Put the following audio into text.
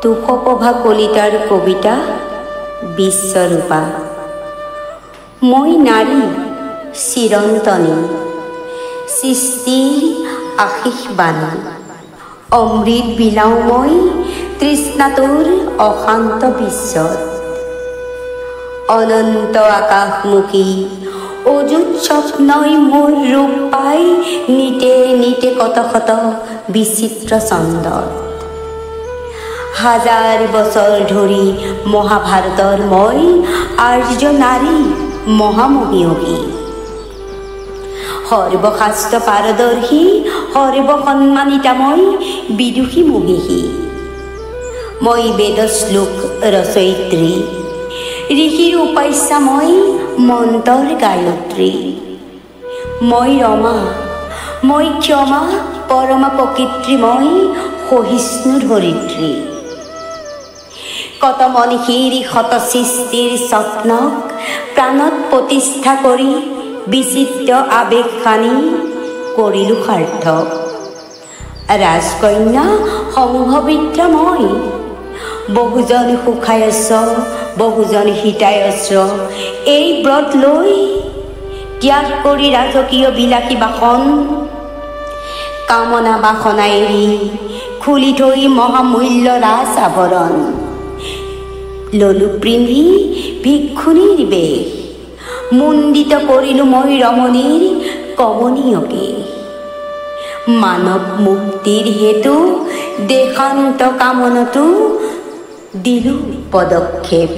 তুষপ্ৰভা কলিতাৰ কবিতা বিশ্বৰূপা। মই নাৰী চিৰন্তনী, সৃষ্টিৰ আশীষ বাণী, অমৃত বিলাও মই তৃষ্ণাটোৰ অশান্ত বিশ্বত। অনন্ত আকাশমুখী অযুত স্বপ্নই মোৰ ৰূপ পাই নিতে নিতে কত শত বিচিত্ৰ ছন্দত। হাজাৰ বছৰ ধৰি মহাভাৰতৰ মই আৰ্য নাৰী মহামহিয়সী, সৰ্বশাস্ত্ৰ পাৰদৰ্শী সৰ্বসন্মানিতা মই বিদুষী মহিষী। মই বেদ শ্লোক ৰচয়িত্ৰী, ঋষিৰ উপাস্যা মই মন্ত্ৰৰ গায়ত্ৰী। মই ৰমা, মই ক্ষমা পৰমা প্ৰকৃতি, মই সহিষ্ণু ধৰিত্ৰী। কত মনীষীৰ শত সৃষ্টিৰ স্বপ্নক প্ৰাণত প্ৰতিষ্ঠা কৰি বিচিত্ৰ আবেগ সানি কৰিলোঁ সাৰ্থক। ৰাজকন্যা সংঘবৃত্ৰা মই, বহুজন সুখায়স্য বহুজন হিতায়স্য, এই ব্ৰত লৈ ত্যাগ কৰি ৰাজকীয় বিলাসী বাসন, কামনা বাসনা এৰি খুলি থৈ মহামূল্য ৰাজ আভৰণ। ললো পিন্ধি ভিক্ষুণীৰ বেশ, মুণ্ডিত কৰিলোঁ মই ৰমণীৰ কমনীয়কে। মানৱ মুক্তিৰ হেতু দেশান্ত কামনাতো দিলোঁ পদক্ষেপ।